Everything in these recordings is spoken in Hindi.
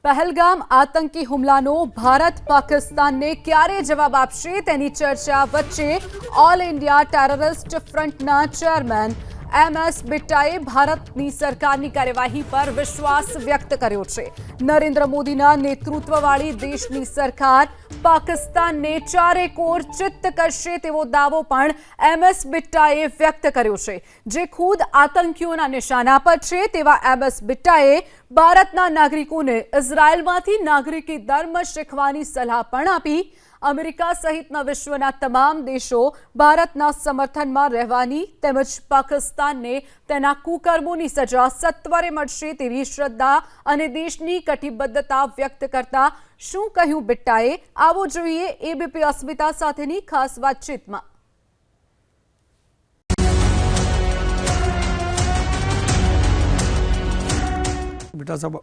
પહેલગામ આતંકી હુમલાનો ભારત પાકિસ્તાનને ક્યારે જવાબ આપશે તેની ચર્ચા વચ્ચે ઓલ ઇન્ડિયા ટેરરિસ્ટ ફ્રન્ટના ચેરમેન MS બિટ્ટાએ ભારતની સરકારની કાર્યવાહી પર વિશ્વાસ વ્યક્ત કર્યો છે। નરેન્દ્ર મોદીના નેતૃત્વવાળી દેશની સરકાર પાકિસ્તાનને ચારેકોર ચિત્ત કરશે તેવો દાવો પણ MS બિટ્ટાએ વ્યક્ત કર્યો છે। જે ખુદ આતંકીઓના નિશાના પર છે તેવા MS બિટ્ટાએ ભારતના નાગરિકોને ઇઝરાયલમાંથી નાગરિકી ધર્મ શીખવાની સલાહ પણ આપી। અમેરિકા સહિતના વિશ્વના તમામ દેશો ભારતના સમર્થનમાં રહેવાની તેમજ પાકિસ્તાનને તેના કુકર્મોની સજા સત્વરે મળશે તેવી શ્રદ્ધા અને દેશની કટિબદ્ધતા વ્યક્ત કરતા શું કહ્યું બિટ્ટાએ, આવો જોઈએ ABP અસ્મિતા સાથેની ખાસ વાતચીતમાં। बेटा साहब,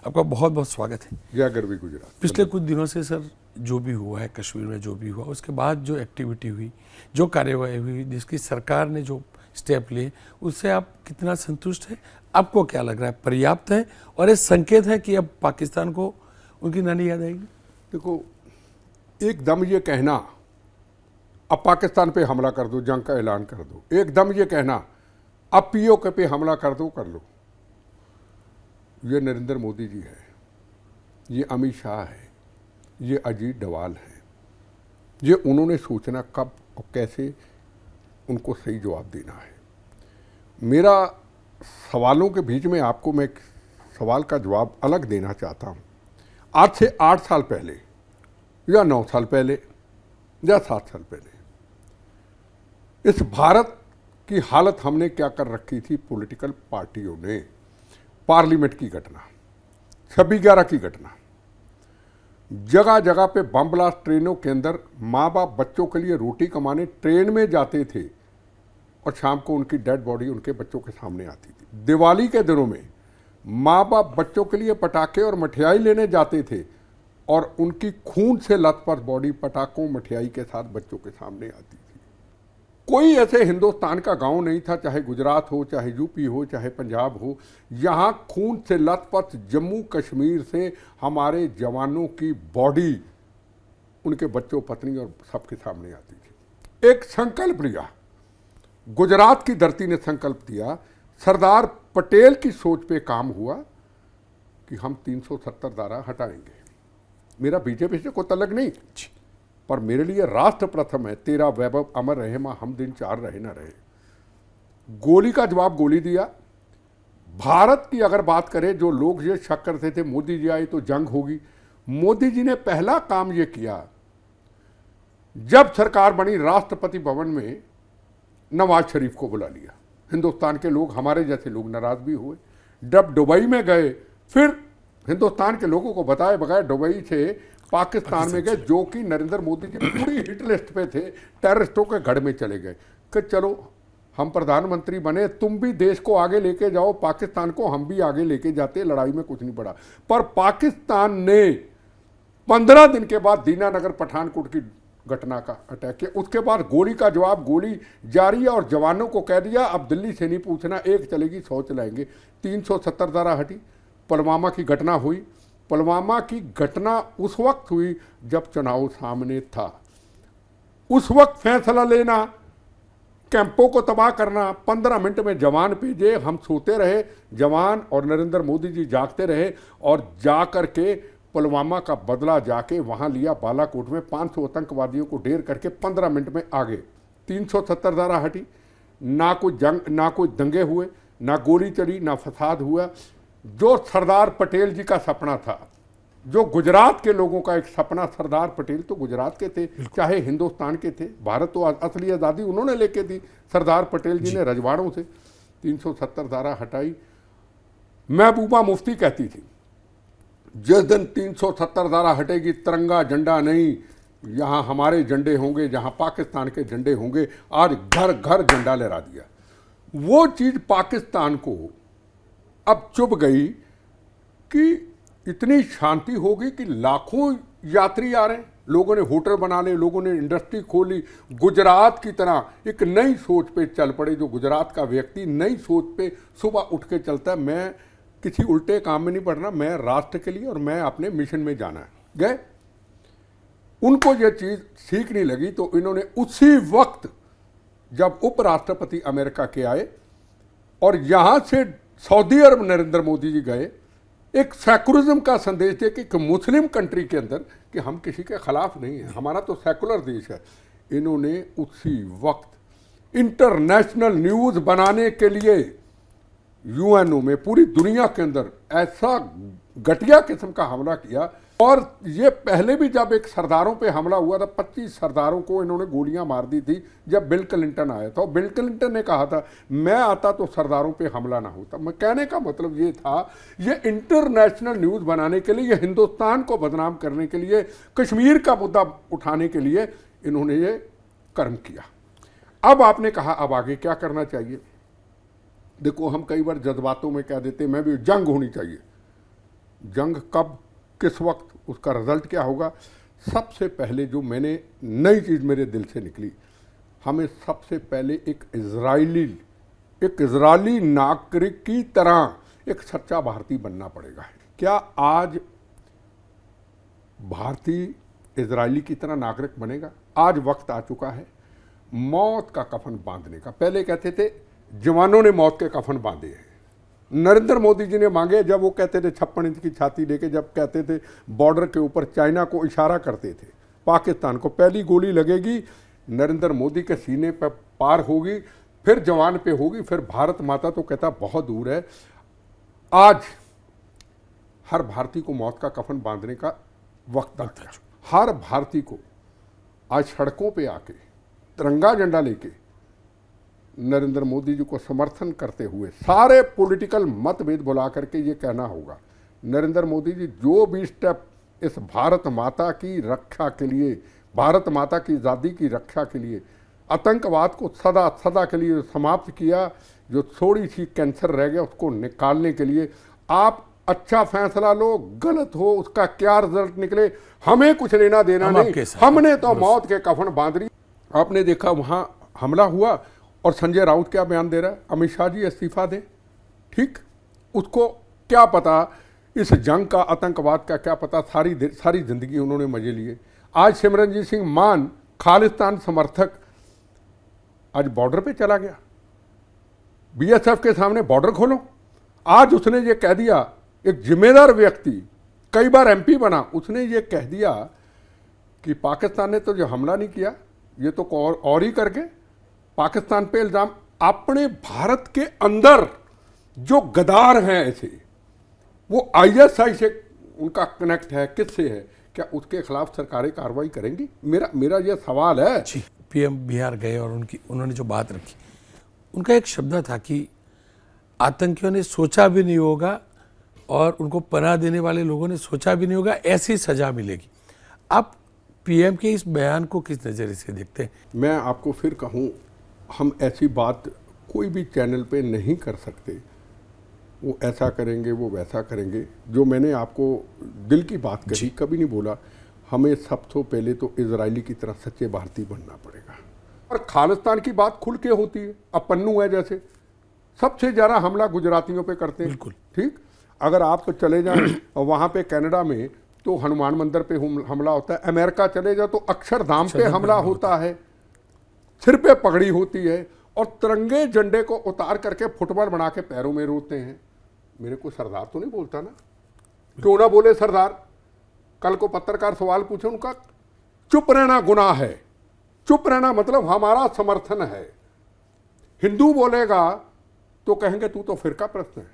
आपका बहुत बहुत स्वागत है। जय गरवी गुजरात। पिछले कुछ दिनों से सर जो भी हुआ है कश्मीर में, जो भी हुआ उसके बाद जो एक्टिविटी हुई, जो कार्यवाही हुई, जिसकी सरकार ने जो स्टेप लिए, उससे आप कितना संतुष्ट हैं? आपको क्या लग रहा है, पर्याप्त है और ये संकेत है कि अब पाकिस्तान को उनकी नानी याद आएगी? देखो, एकदम ये कहना अब पाकिस्तान पे हमला कर दो, जंग का ऐलान कर दो, एकदम ये कहना अब POK पे हमला कर दो, कर लो, ये नरेंद्र मोदी जी है, ये अमित शाह है, ये अजीत डोवाल है, ये उन्होंने सोचना कब और कैसे उनको सही जवाब देना है। मेरा सवालों के बीच में आपको मैं एक सवाल का जवाब अलग देना चाहता हूँ। आज से 8 साल पहले या 9 साल पहले या 7 साल पहले इस भारत की हालत हमने क्या कर रखी थी? पॉलिटिकल पार्टियों ने पार्लियामेंट की घटना, 26/11 की घटना, जगह जगह पे बम ब्लास्ट, ट्रेनों के अंदर माँ बाप बच्चों के लिए रोटी कमाने ट्रेन में जाते थे और शाम को उनकी डेड बॉडी उनके बच्चों के सामने आती थी। दिवाली के दिनों में माँ बाप बच्चों के लिए पटाखे और मठियाई लेने जाते थे और उनकी खून से लथपथ बॉडी पटाखों मठियाई के साथ बच्चों के सामने आती थी। कोई ऐसे हिंदुस्तान का गांव नहीं था, चाहे गुजरात हो, चाहे यूपी हो, चाहे पंजाब हो, यहाँ खून से लथपथ जम्मू कश्मीर से हमारे जवानों की बॉडी उनके बच्चों, पत्नी और सबके सामने आती थी। एक संकल्प लिया, गुजरात की धरती ने संकल्प दिया, सरदार पटेल की सोच पे काम हुआ कि हम 370 धारा हटाएंगे। मेरा बीजेपी से कोई तलक नहीं, पर मेरे लिए राष्ट्र प्रथम है, तेरा वैभव अमर रहे, मां हम दिन चार रहे ना रहे। गोली का जवाब गोली दिया। भारत की अगर बात करें, जो लोग ये शक करते थे मोदी जी आए तो जंग होगी, मोदी जी ने पहला काम ये किया, जब सरकार बनी राष्ट्रपति भवन में नवाज शरीफ को बुला लिया। हिंदुस्तान के लोग, हमारे जैसे लोग नाराज भी हुए। जब दुबई में गए, फिर हिंदुस्तान के लोगों को बताए बगैर दुबई से पाकिस्तान में गए, जो कि नरेंद्र मोदी जी पूरी हिट लिस्ट पे थे, टेररिस्टों के गढ़ में चले गए कि चलो हम प्रधानमंत्री बने, तुम भी देश को आगे लेके जाओ, पाकिस्तान को हम भी आगे लेके जाते, लड़ाई में कुछ नहीं पड़ा। पर पाकिस्तान ने 15 दिन के बाद दीनानगर पठानकोट की घटना का अटैक किया। उसके बाद गोली का जवाब गोली जारी है और जवानों को कह दिया अब दिल्ली से नहीं पूछना, एक चलेगी 100 चलाएंगे। 370 धारा हटी। पुलवामा की घटना हुई। पुलवामा की घटना उस वक्त हुई जब चुनाव सामने था। उस वक्त फैसला लेना, कैंपों को तबाह करना, 15 मिनट में जवान भेजे, हम सोते रहे, जवान और नरेंद्र मोदी जी जागते रहे और जा कर के पुलवामा का बदला जाके वहां लिया। बालाकोट में 500 आतंकवादियों को ढेर करके 15 मिनट में आ गए। 370 धारा हटी। ना कोई जंग, ना कोई दंगे हुए, ना गोली चली, ना फसाद हुआ। जो सरदार पटेल जी का सपना था, जो गुजरात के लोगों का एक सपना, सरदार पटेल तो गुजरात के थे, चाहे हिंदुस्तान के थे। भारत तो असली आज़ादी उन्होंने लेके दी, सरदार पटेल जी ने रजवाड़ों से। 370 धारा हटाई। महबूबा मुफ्ती कहती थी जिस दिन 370 धारा हटेगी तिरंगा झंडा नहीं, यहाँ हमारे झंडे होंगे, जहाँ पाकिस्तान के झंडे होंगे। आज घर घर झंडा लहरा दिया। वो चीज़ पाकिस्तान को अब चुभ गई कि इतनी शांति होगी कि लाखों यात्री आ रहे हैं, लोगों ने होटल बना ले, लोगों ने इंडस्ट्री खोली। गुजरात की तरह एक नई सोच पे चल पड़े। जो गुजरात का व्यक्ति नई सोच पे सुबह उठ के चलता है। मैं किसी उल्टे काम में नहीं पड़ना, मैं राष्ट्र के लिए और मैं अपने मिशन में जाना है। गए, उनको ये चीज़ ठीक नहीं लगी तो इन्होंने उसी वक्त जब उपराष्ट्रपति अमेरिका के आए और यहाँ से सऊदी अरब नरेंद्र मोदी जी गए, एक सेकुलरिज्म का संदेश दे कि मुस्लिम कंट्री के अंदर कि हम किसी के खिलाफ नहीं हैं, हमारा तो सेकुलर देश है। इन्होंने उसी वक्त इंटरनेशनल न्यूज़ बनाने के लिए यूएनओ में पूरी दुनिया के अंदर ऐसा घटिया किस्म का हमला किया। और ये पहले भी जब एक सरदारों पे हमला हुआ था, 25 सरदारों को इन्होंने गोलियां मार दी थी जब बिल क्लिंटन आया था। और बिल क्लिंटन ने कहा था मैं आता तो सरदारों पे हमला ना होता। मैं कहने का मतलब ये था, ये इंटरनेशनल न्यूज़ बनाने के लिए, ये हिंदुस्तान को बदनाम करने के लिए, कश्मीर का मुद्दा उठाने के लिए इन्होंने ये कर्म किया। अब आपने कहा अब आगे क्या करना चाहिए। देखो, हम कई बार जज्बातों में कह देते मैं भी जंग होनी चाहिए। जंग कब, किस वक्त, उसका रिजल्ट क्या होगा। सबसे पहले जो मैंने नई चीज़ मेरे दिल से निकली, हमें सबसे पहले एक इजरायली नागरिक की तरह एक सच्चा भारतीय बनना पड़ेगा। क्या आज भारतीय इजरायली की तरह नागरिक बनेगा? आज वक्त आ चुका है मौत का कफन बांधने का। पहले कहते थे जवानों ने मौत के कफन बांधे हैं, नरेंद्र मोदी जी ने मांगे जब वो कहते थे 56 इंच की छाती लेके, जब कहते थे बॉर्डर के ऊपर चाइना को इशारा करते थे पाकिस्तान को, पहली गोली लगेगी नरेंद्र मोदी के सीने पर पार होगी, फिर जवान पे होगी, फिर भारत माता तो कहता बहुत दूर है। आज हर भारतीय को मौत का कफन बांधने का वक्त आ गया। हर भारतीय को आज सड़कों पे आके तिरंगा झंडा लेके नरेंद्र मोदी जी को समर्थन करते हुए सारे पॉलिटिकल मतभेद बुला करके ये कहना होगा, नरेंद्र मोदी जी जो भी स्टेप इस भारत माता की रक्षा के लिए, भारत माता की आज़ादी की रक्षा के लिए, आतंकवाद को सदा सदा के लिए समाप्त किया, जो थोड़ी सी कैंसर रह गया उसको निकालने के लिए आप अच्छा फैसला लो, गलत हो उसका क्या रिजल्ट निकले हमें कुछ लेना देना नहीं। हमने तो मौत के कफन बांध ली। आपने देखा वहाँ हमला हुआ और संजय राउत क्या बयान दे रहा है, अमित शाह जी इस्तीफा दें। ठीक, उसको क्या पता इस जंग का, आतंकवाद का क्या पता, सारी जिंदगी उन्होंने मजे लिए। आज सिमरनजीत सिंह मान खालिस्तान समर्थक आज बॉर्डर पे चला गया, बीएसएफ के सामने बॉर्डर खोलो। आज उसने ये कह दिया, एक जिम्मेदार व्यक्ति कई बार एमपी बना, उसने ये कह दिया कि पाकिस्तान ने तो जो हमला नहीं किया, ये तो और ही करके पाकिस्तान पे इल्ज़ाम। अपने भारत के अंदर जो गद्दार हैं ऐसे, वो आईएसआई से उनका कनेक्ट है, किससे है, क्या उसके खिलाफ सरकारें कार्रवाई करेंगी? मेरा यह सवाल है। जी, पीएम बिहार गए और उन्होंने जो बात रखी, उनका एक शब्द था कि आतंकियों ने सोचा भी नहीं होगा और उनको पनाह देने वाले लोगों ने सोचा भी नहीं होगा ऐसी सजा मिलेगी। आप पीएम के इस बयान को किस नज़रिए से देखते हैं? मैं आपको फिर कहूँ, हम ऐसी बात कोई भी चैनल पे नहीं कर सकते, वो ऐसा करेंगे वो वैसा करेंगे। जो मैंने आपको दिल की बात कही, कभी नहीं बोला हमें सबसे पहले तो इजरायली की तरह सच्चे भारतीय बनना पड़ेगा। और खालिस्तान की बात खुल के होती है। अब पन्नू है जैसे, सबसे ज़्यादा हमला गुजरातियों पे करते हैं। बिल्कुल ठीक, अगर आप तो चले जाएं वहाँ पे कनाडा में तो हनुमान मंदिर पे हमला होता है, अमेरिका चले जाओ तो अक्षरधाम पे हमला होता है, सिर पे पगड़ी होती है और तिरंगे झंडे को उतार करके फुटबॉल बना के पैरों में रोते हैं। मेरे को सरदार तो नहीं बोलता ना, क्यों ना बोले सरदार। कल को पत्रकार सवाल पूछे, उनका चुप रहना गुनाह है। चुप रहना मतलब हमारा समर्थन है। हिंदू बोलेगा तो कहेंगे तू तो फिरका प्रश्न है,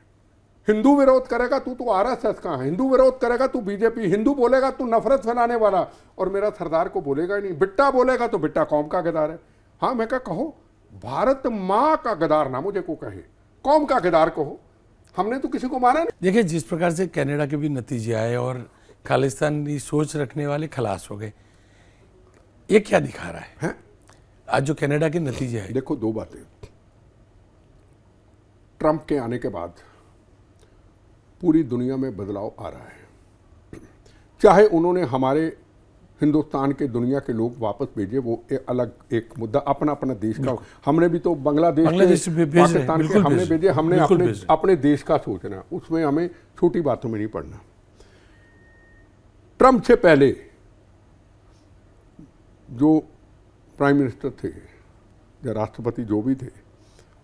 हिंदू विरोध करेगा तू तो आरएसएस का है, हिंदू विरोध करेगा तू बीजेपी, हिंदू बोलेगा तू नफरत फैलाने वाला, और मेरा सरदार को बोलेगा ही नहीं। बिट्टा बोलेगा तो बिट्टा कौम का गद्दार है। हाँ, मैं क्या कहो, भारत माँ का गद्दार ना मुझे को कहे, कौम का गद्दार कहो, हमने तो किसी को मारा नहीं। देखिए, जिस प्रकार से कनाडा के भी नतीजे आए और खालिस्तानी सोच रखने वाले खलास हो गए, ये क्या दिखा रहा है आज जो कनाडा के नतीजे आए? देखो, दो बातें। ट्रंप के आने के बाद पूरी दुनिया में बदलाव आ रहा है। चाहे उन्होंने हमारे हिंदुस्तान के दुनिया के लोग वापस भेजे, वो अलग एक मुद्दा, अपना अपना देश का। हमने भी तो बांग्लादेश के, पाकिस्तान के हमने भेजे, हमने अपने देश का सोचना, उसमें हमें छोटी बातों में नहीं पड़ना। ट्रंप से पहले जो प्राइम मिनिस्टर थे या राष्ट्रपति जो भी थे,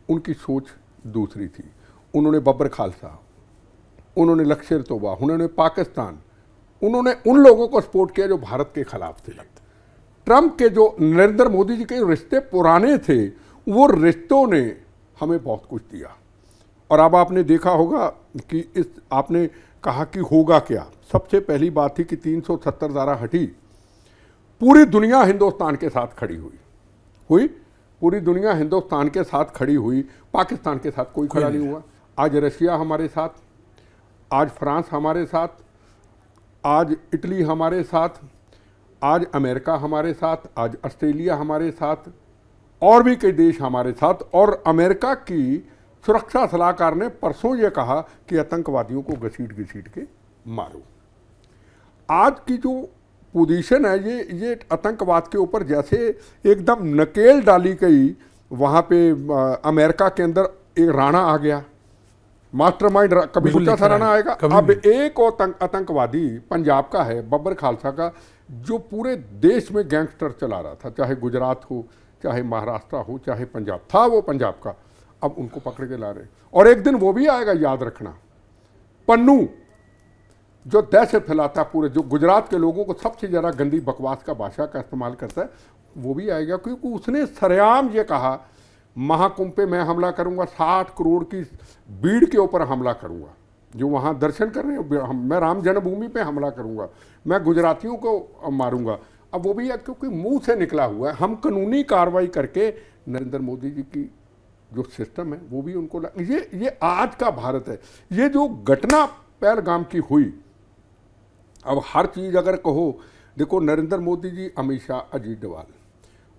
उनकी सोच दूसरी थी। उन्होंने बब्बर खालसा, उन्होंने लश्कर तोबा, उन्होंने पाकिस्तान, उन्होंने उन लोगों को सपोर्ट किया जो भारत के खिलाफ थे। ट्रंप के जो नरेंद्र मोदी जी के रिश्ते पुराने थे, वो रिश्तों ने हमें बहुत कुछ दिया। और अब आपने देखा होगा कि आपने कहा कि होगा क्या। सबसे पहली बात थी कि 370 धारा हटी, पूरी दुनिया हिंदुस्तान के साथ खड़ी हुई, पूरी दुनिया हिंदुस्तान के साथ खड़ी हुई, पाकिस्तान के साथ कोई खड़ा नहीं हुआ। आज रशिया हमारे साथ, आज फ्रांस हमारे साथ, आज इटली हमारे साथ, आज अमेरिका हमारे साथ, आज ऑस्ट्रेलिया हमारे साथ, और भी कई देश हमारे साथ। और अमेरिका की सुरक्षा सलाहकार ने परसों ये कहा कि आतंकवादियों को घसीट घसीट के मारो। आज की जो पोजीशन है, ये आतंकवाद के ऊपर जैसे एकदम नकेल डाली गई। वहाँ पे अमेरिका के अंदर एक राणा आ गया, मास्टरमाइंड, कभी सोचा था राणा आएगा। अब एक और आतंकवादी पंजाब का है, बब्बर खालसा का, जो पूरे देश में गैंगस्टर चला रहा था, चाहे गुजरात हो, चाहे महाराष्ट्र हो, चाहे पंजाब था, वो पंजाब का। अब उनको पकड़ के ला रहे, और एक दिन वो भी आएगा, याद रखना। पन्नू जो दहशत फैलाता है पूरे, जो गुजरात के लोगों को सबसे ज़्यादा गंदी बकवास का भाषा का इस्तेमाल करता है, वो भी आएगा। क्योंकि उसने सरेआम ये कहा, महाकुंभ पे मैं हमला करूंगा, 60 करोड़ की भीड़ के ऊपर हमला करूंगा, जो वहाँ दर्शन कर रहे हैं, मैं राम जन्मभूमि पे हमला करूंगा, मैं गुजरातियों को मारूंगा। अब वो भी है क्योंकि मुंह से निकला हुआ है। हम कानूनी कार्रवाई करके नरेंद्र मोदी जी की जो सिस्टम है वो भी उनको ये आज का भारत है। ये जो घटना पहलगाम की हुई, अब हर चीज़ अगर कहो, देखो नरेंद्र मोदी जी, अमित शाह, अजीत डोभाल,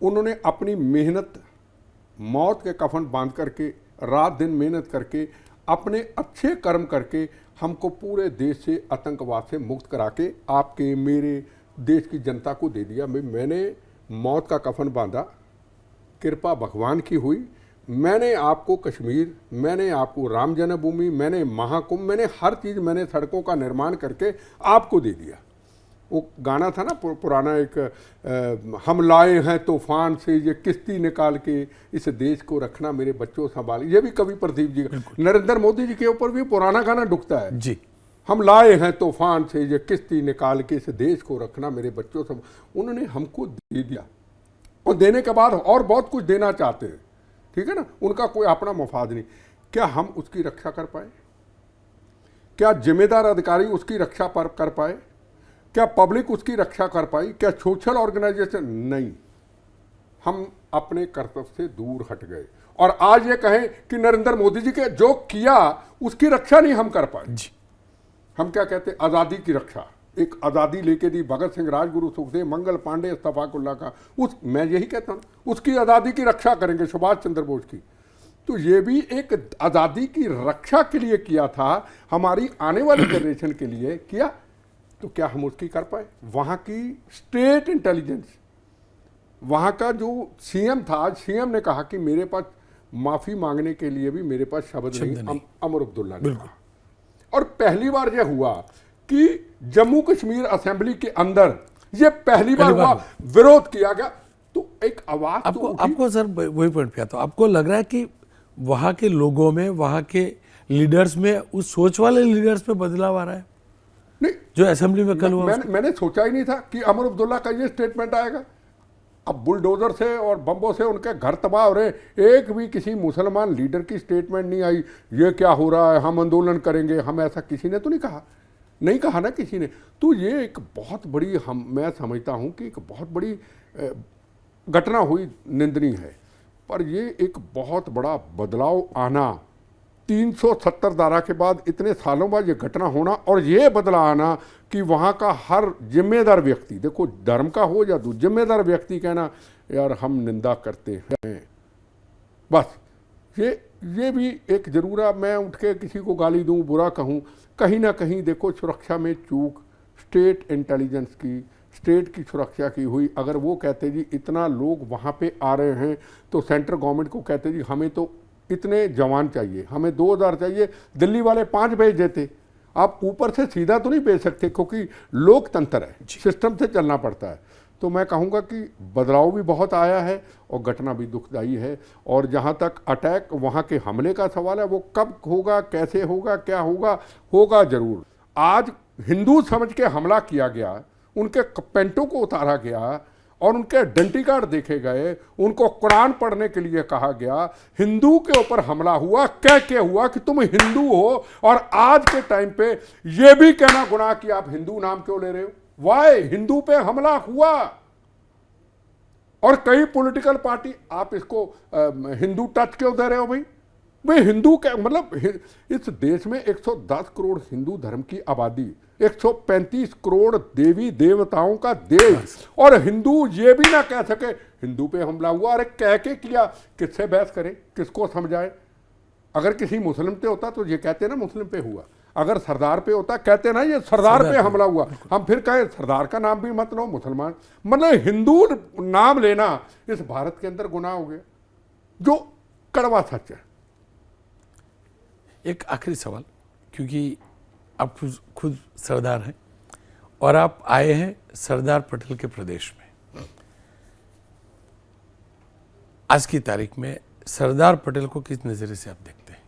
उन्होंने अपनी मेहनत, मौत के कफन बांध करके, रात दिन मेहनत करके, अपने अच्छे कर्म करके हमको पूरे देश से, आतंकवाद से मुक्त करा के आपके मेरे देश की जनता को दे दिया। मैंने मौत का कफन बांधा, कृपा भगवान की हुई। मैंने आपको कश्मीर, मैंने आपको राम जन्मभूमि, मैंने महाकुंभ, मैंने हर चीज़, मैंने सड़कों का निर्माण करके आपको दे दिया। वो गाना था ना पुराना एक, हम लाए हैं तूफान से ये किश्ती निकाल के, इस देश को रखना मेरे बच्चों संभाल। ये भी कवि प्रदीप जी का, नरेंद्र मोदी जी के ऊपर भी पुराना गाना डुकता है जी। हम लाए हैं तूफान से ये किश्ती निकाल के, इस देश को रखना मेरे बच्चों संभाल। उन्होंने हमको दे दिया, और देने के बाद और बहुत कुछ देना चाहते हैं, ठीक है ना। उनका कोई अपना मफाद नहीं। क्या हम उसकी रक्षा कर पाए? क्या जिम्मेदार अधिकारी उसकी रक्षा कर पाए? क्या पब्लिक उसकी रक्षा कर पाई? क्या सोशल ऑर्गेनाइजेशन? नहीं। हम अपने कर्तव्य से दूर हट गए, और आज ये कहें कि नरेंद्र मोदी जी के जो किया उसकी रक्षा नहीं हम कर पाए। हम क्या कहते हैं, आज़ादी की रक्षा। एक आज़ादी लेके दी भगत सिंह, राजगुरु, सुखदेव, मंगल पांडे, इत्तफाकुल्ला का, मैं यही कहता हूँ, उसकी आज़ादी की रक्षा करेंगे, सुभाष चंद्र बोस की। तो ये भी एक आज़ादी की रक्षा के लिए किया था, हमारी आने वाली जनरेशन के लिए किया। तो क्या हम उसकी कर पाए? वहाँ की स्टेट इंटेलिजेंस, वहाँ का जो सीएम था, आज सीएम ने कहा कि मेरे पास माफ़ी मांगने के लिए भी मेरे पास शब्द नहीं, अमर अब्दुल्ला ने कहा। और पहली बार यह हुआ कि जम्मू कश्मीर असेंबली के अंदर ये पहली बार हुआ, विरोध किया गया। तो एक आवाज आपको सर वही पॉइंट पे आता, आपको लग रहा है कि वहाँ के लोगों में, वहाँ के लीडर्स में, उस सोच वाले लीडर्स में बदलाव आ रहा है? नहीं, जो असेंबली में कल हुआ, मैंने सोचा ही नहीं था कि अमर अब्दुल्ला का ये स्टेटमेंट आएगा। अब बुलडोजर से और बम्बों से उनके घर तबाह हो रहे, एक भी किसी मुसलमान लीडर की स्टेटमेंट नहीं आई, ये क्या हो रहा है, हम आंदोलन करेंगे, हम ऐसा किसी ने तो नहीं कहा, नहीं कहा ना किसी ने। तो ये एक बहुत बड़ी, मैं समझता हूँ कि एक बहुत बड़ी घटना हुई, निंदनीय है। पर ये एक बहुत बड़ा बदलाव आना, 370 धारा के बाद इतने सालों बाद ये घटना होना, और ये बदलाव आना कि वहाँ का हर जिम्मेदार व्यक्ति, देखो धर्म का हो या जिम्मेदार व्यक्ति कहना यार हम निंदा करते हैं, बस ये भी एक जरूरा। मैं उठ के किसी को गाली दूं, बुरा कहूं, कहीं ना कहीं देखो सुरक्षा में चूक स्टेट इंटेलिजेंस की, स्टेट की सुरक्षा की हुई। अगर वो कहते जी इतना लोग वहाँ पे आ रहे हैं तो सेंट्रल गवर्नमेंट को कहते जी हमें तो इतने जवान चाहिए, हमें 2000 चाहिए, दिल्ली वाले 5 भेज देते। आप ऊपर से सीधा तो नहीं भेज सकते क्योंकि लोकतंत्र है, सिस्टम से चलना पड़ता है। तो मैं कहूँगा कि बदलाव भी बहुत आया है और घटना भी दुखदायी है। और जहाँ तक अटैक, वहाँ के हमले का सवाल है, वो कब होगा, कैसे होगा, क्या होगा, होगा जरूर। आज हिंदू समझ के हमला किया गया, उनके पेंटों को उतारा गया और उनके डंटी कार्ड देखे गए, उनको कुरान पढ़ने के लिए कहा गया, हिंदू के ऊपर हमला हुआ, कह के हुआ कि तुम हिंदू हो। और आज के टाइम पे ये भी कहना गुनाह कि आप हिंदू नाम क्यों ले रहे हो। वाई हिंदू पे हमला हुआ और कई पॉलिटिकल पार्टी आप इसको हिंदू टच क्यों दे रहे हो भाई। वे हिंदू के मतलब इस देश में 110 करोड़ हिंदू धर्म की आबादी, 135 करोड़ देवी देवताओं का देश, और हिंदू ये भी ना कह सके हिंदू पे हमला हुआ। अरे कह के किया, किससे बहस करें, किसको समझाए। अगर किसी मुस्लिम पे होता तो ये कहते ना मुस्लिम पे हुआ, अगर सरदार पे होता कहते ना ये सरदार पे हमला हुआ। हम फिर कहें सरदार का नाम भी मत लो, मुसलमान, मतलब हिंदू नाम लेना इस भारत के अंदर गुनाह हो गया, जो कड़वा सच है। एक आखिरी सवाल, क्योंकि आप खुद सरदार हैं और आप आए हैं सरदार पटेल के प्रदेश में, आज की तारीख में सरदार पटेल को किस नज़रिए से आप देखते हैं?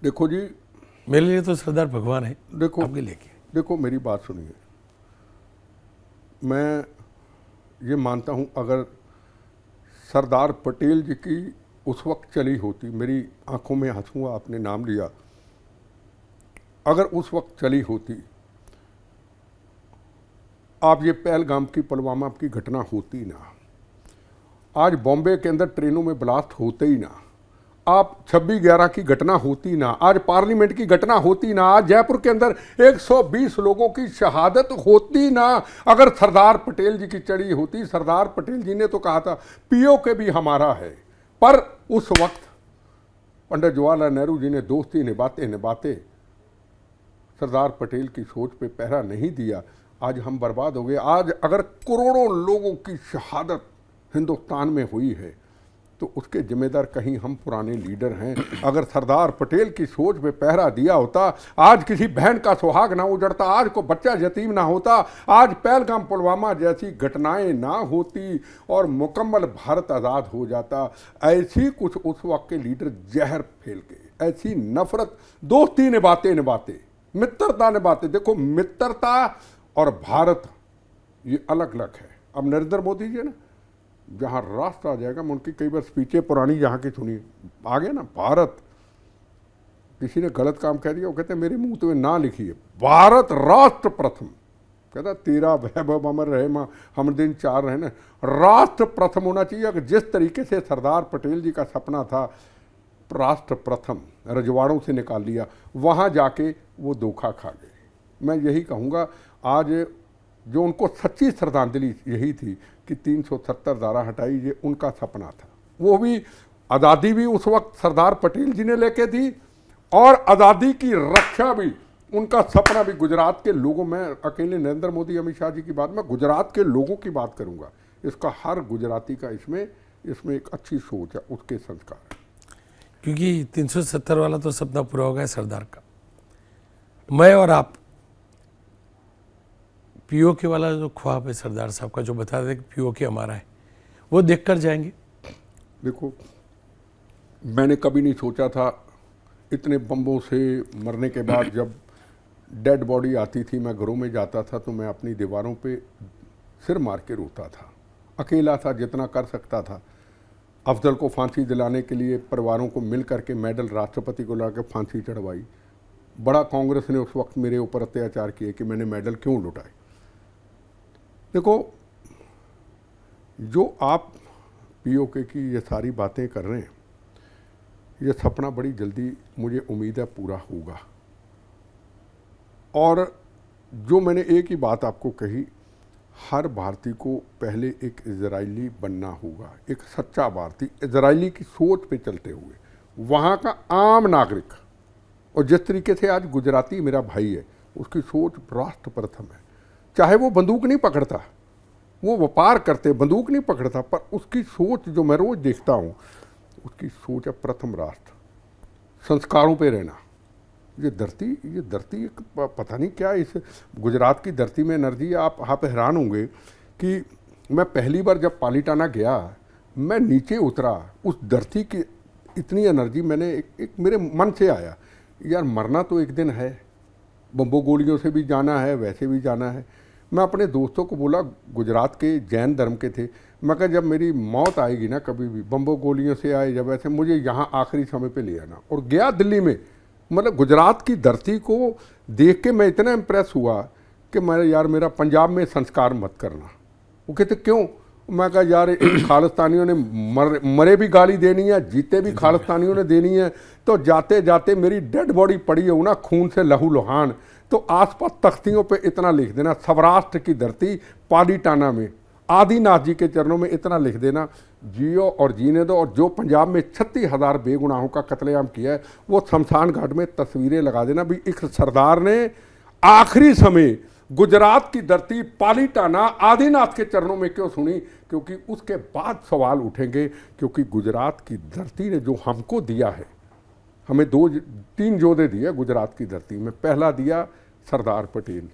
देखो जी, मेरे लिए तो सरदार भगवान है, देखो आपके लेके। देखो मेरी बात सुनिए, मैं ये मानता हूँ अगर सरदार पटेल जी की उस वक्त चली होती, मेरी आंखों में आंसू आपने नाम लिया, अगर उस वक्त चली होती, आप ये पहलगाम की, पुलवामा की घटना होती ना, आज बॉम्बे के अंदर ट्रेनों में ब्लास्ट होते ही ना, आप 26/11 की घटना होती ना, आज पार्लियामेंट की घटना होती ना, आज जयपुर के अंदर 120 लोगों की शहादत होती ना, अगर सरदार पटेल जी की चढ़ी होती। सरदार पटेल जी ने तो कहा था पीओके भी हमारा है, पर उस वक्त पंडित जवाहरलाल नेहरू जी ने दोस्ती निभाते निभाते सरदार पटेल की सोच पे पहरा नहीं दिया, आज हम बर्बाद हो गए। आज अगर करोड़ों लोगों की शहादत हिंदुस्तान में हुई है तो उसके जिम्मेदार कहीं हम पुराने लीडर हैं। अगर सरदार पटेल की सोच पे पहरा दिया होता, आज किसी बहन का सुहाग ना उजड़ता, आज को बच्चा यतीम ना होता, आज पहलगाम पुलवामा जैसी घटनाएं ना होती और मुकम्मल भारत आज़ाद हो जाता। ऐसी कुछ उस वक्त के लीडर जहर फैल के, ऐसी नफरत, दोस्ती निभाते निभाते, मित्रता निभाते। देखो मित्रता और भारत ये अलग अलग है। अब नरेंद्र मोदी जी ना, जहाँ राष्ट्र आ जाएगा, मैं उनकी कई बार स्पीचें पुरानी यहाँ की सुनी, आ गया ना भारत, किसी ने गलत काम कह दिया, वो कहते मेरे मुंह तो ना लिखिए, भारत राष्ट्र प्रथम, कहता तेरा वैभव अमर रहे माँ हम दिन चार रहे ना, राष्ट्र प्रथम होना चाहिए। अगर जिस तरीके से सरदार पटेल जी का सपना था राष्ट्र प्रथम, रजवाड़ों से निकाल लिया, वहाँ जाके वो धोखा खा गए। मैं यही कहूँगा, आज जो उनको सच्ची श्रद्धांजलि यही थी कि 370 धारा हटाई, ये उनका सपना था। वो भी आज़ादी भी उस वक्त सरदार पटेल जी ने लेके दी और आज़ादी की रक्षा भी उनका सपना भी। गुजरात के लोगों में, अकेले नरेंद्र मोदी अमित शाह जी की बात, मैं गुजरात के लोगों की बात करूंगा। इसका हर गुजराती का इसमें एक अच्छी सोच है, उसके संस्कार है। क्योंकि 370 वाला तो सपना पूरा हो गया सरदार का। मैं और आप पीओके वाला जो ख्वाब है सरदार साहब का, जो बता दें कि पीओके हमारा है, वो देख कर जाएंगे। देखो मैंने कभी नहीं सोचा था, इतने बम्बों से मरने के बाद जब डेड बॉडी आती थी, मैं घरों में जाता था तो मैं अपनी दीवारों पे सिर मार के रोता था। अकेला था, जितना कर सकता था। अफजल को फांसी दिलाने के लिए परिवारों को मिल करके मेडल राष्ट्रपति को ला के फांसी चढ़वाई। बड़ा कांग्रेस ने उस वक्त मेरे ऊपर अत्याचार किए कि मैंने मेडल क्यों लुटाए। देखो, जो आप पीओके की ये सारी बातें कर रहे हैं, ये सपना बड़ी जल्दी मुझे उम्मीद है पूरा होगा। और जो मैंने एक ही बात आपको कही, हर भारतीय को पहले एक इजरायली बनना होगा, एक सच्चा भारतीय, इजरायली की सोच पे चलते हुए, वहाँ का आम नागरिक। और जिस तरीके से आज गुजराती मेरा भाई है, उसकी सोच राष्ट्र प्रथम है। चाहे वो बंदूक नहीं पकड़ता, वो व्यापार करते, बंदूक नहीं पकड़ता, पर उसकी सोच जो मैं रोज देखता हूँ, उसकी सोच है प्रथम राष्ट्र, संस्कारों पे रहना। ये धरती एक पता नहीं क्या, इस गुजरात की धरती में एनर्जी, आप हैरान होंगे कि मैं पहली बार जब पालीटाना गया, मैं नीचे उतरा, उस धरती की इतनी एनर्जी मैंने एक मेरे मन से आया, यार मरना तो एक दिन है, बम्बो गोलियों से भी जाना है, वैसे भी जाना है। मैं अपने दोस्तों को बोला, गुजरात के जैन धर्म के थे, मैं कहा जब मेरी मौत आएगी ना कभी भी, बम्बो गोलियों से आए जब ऐसे, मुझे यहाँ आखिरी समय पे ले आना। और गया दिल्ली में, मतलब गुजरात की धरती को देख के मैं इतना इम्प्रेस हुआ कि मैं यार मेरा पंजाब में संस्कार मत करना। वो कहते क्यों? मैं कहा यार इन खालिस्तानियों ने मरे भी गाली देनी है, जीते भी खालिस्तानियों ने देनी है, तो जाते जाते मेरी डेड बॉडी पड़ी हो ना खून से लहू लुहान, तो आसपास तख्तियों पे इतना लिख देना, सौराष्ट्र की धरती पालीटाना में आदिनाथ जी के चरणों में इतना लिख देना, जियो और जीने दो। और जो पंजाब में 36,000 बेगुनाहों का कत्लेआम किया है, वो शमशान घाट में तस्वीरें लगा देना भी एक सरदार ने आखिरी समय गुजरात की धरती पालीटाना आदिनाथ के चरणों में क्यों सुनी। क्योंकि उसके बाद सवाल उठेंगे, क्योंकि गुजरात की धरती ने जो हमको दिया है, हमें 2-3 योद्धे दिए गुजरात की धरती में। पहला दिया सरदार पटेल,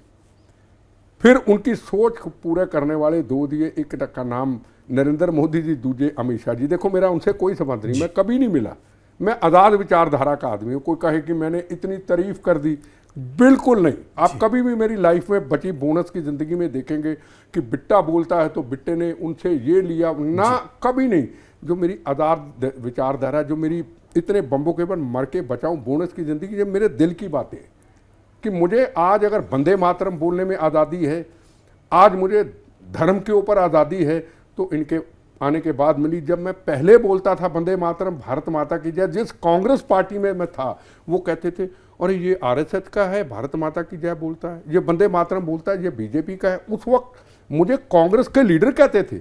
फिर उनकी सोच को पूरा करने वाले 2 दिए, एक का नाम नरेंद्र मोदी जी, दूजे अमित शाह जी। देखो मेरा उनसे कोई संबंध नहीं, मैं कभी नहीं मिला, मैं आज़ाद विचारधारा का आदमी हूँ। कोई कहे कि मैंने इतनी तारीफ कर दी, बिल्कुल नहीं। आप कभी भी मेरी लाइफ में बची बोनस की ज़िंदगी में देखेंगे कि बिट्टा बोलता है तो बिट्टे ने उनसे ये लिया ना, कभी नहीं। जो मेरी आज़ाद विचारधारा, जो मेरी इतने बम्बों के ऊपर मर के बचाऊं बोनस की ज़िंदगी, ये मेरे दिल की बातें हैं कि मुझे आज अगर वंदे मातरम बोलने में आज़ादी है, आज मुझे धर्म के ऊपर आज़ादी है, तो इनके आने के बाद मिली। जब मैं पहले बोलता था वंदे मातरम, भारत माता की जय, जिस कांग्रेस पार्टी में मैं था वो कहते थे अरे ये आरएसएस का है, भारत माता की जय बोलता है, ये वंदे मातरम बोलता है, ये बीजेपी का है। उस वक्त मुझे कांग्रेस के लीडर कहते थे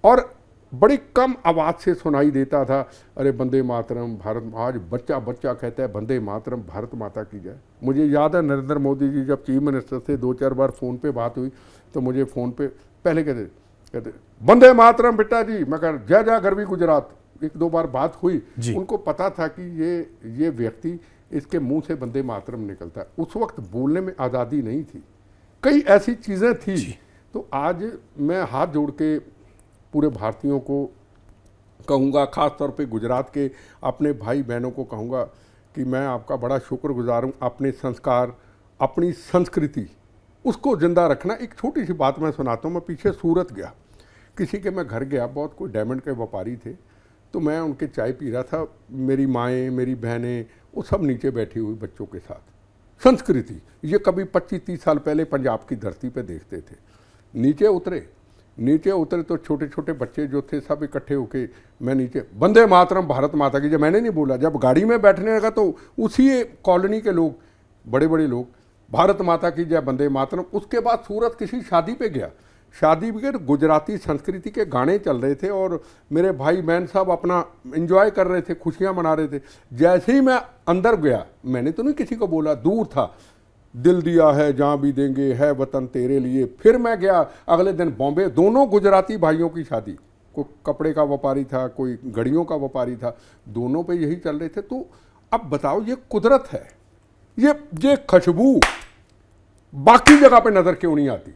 और बड़ी कम आवाज़ से सुनाई देता था, अरे वंदे मातरम भारत। आज बच्चा बच्चा कहता है वंदे मातरम भारत माता की जय। मुझे याद है नरेंद्र मोदी जी जब चीफ मिनिस्टर से 2-4 बार फ़ोन पे बात हुई, तो मुझे फ़ोन पे पहले कहते वंदे मातरम बेटा जी, मैं कह जय जय गरवी गुजरात। 1-2 बार बात हुई, उनको पता था कि ये व्यक्ति, इसके मुंह से वंदे मातरम निकलता है। उस वक्त बोलने में आज़ादी नहीं थी, कई ऐसी चीज़ें थी। तो आज मैं हाथ जोड़ के पूरे भारतीयों को कहूँगा, ख़ास तौर पे गुजरात के अपने भाई बहनों को कहूँगा कि मैं आपका बड़ा शुक्रगुजार हूँ। अपने संस्कार, अपनी संस्कृति, उसको ज़िंदा रखना। एक छोटी सी बात मैं सुनाता हूँ। मैं पीछे सूरत गया, किसी के मैं घर गया, बहुत कोई डायमंड के व्यापारी थे, तो मैं उनके चाय पी रहा था। मेरी माएँ, मेरी बहनें, वो सब नीचे बैठी हुई बच्चों के साथ। संस्कृति ये कभी 25-30 साल पहले पंजाब की धरती पे देखते थे। नीचे उतरे तो छोटे छोटे बच्चे जो थे सब इकट्ठे होके, मैं नीचे वंदे मातरम भारत माता की जय, मैंने नहीं बोला। जब गाड़ी में बैठने लगा तो उसी कॉलोनी के लोग, बड़े बड़े लोग, भारत माता की जय, वंदे मातरम। उसके बाद सूरत किसी शादी पे गया, शादी में गुजराती संस्कृति के गाने चल रहे थे और मेरे भाई बहन साहब अपना एंजॉय कर रहे थे, खुशियां मना रहे थे। जैसे ही मैं अंदर गया, मैंने तो नहीं किसी को बोला, दूर था, दिल दिया है जहाँ भी देंगे, है वतन तेरे लिए। फिर मैं गया अगले दिन बॉम्बे, दोनों गुजराती भाइयों की शादी, कोई कपड़े का व्यापारी था, कोई घड़ियों का व्यापारी था, दोनों पे यही चल रहे थे। तो अब बताओ, ये कुदरत है, ये खुशबू बाकी जगह पे नज़र क्यों नहीं आती।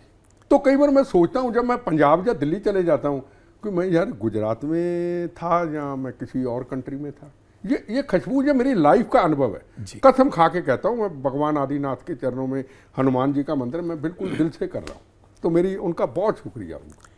तो कई बार मैं सोचता हूँ, जब मैं पंजाब या दिल्ली चले जाता हूँ, कि मैं यार गुजरात में था या मैं किसी और कंट्री में था। ये खुशबू, ये मेरी लाइफ का अनुभव है। कसम खा के कहता हूँ, मैं भगवान आदिनाथ के चरणों में, हनुमान जी का मंदिर मैं बिल्कुल दिल से कर रहा हूँ। तो मेरी उनका बहुत शुक्रिया उनका।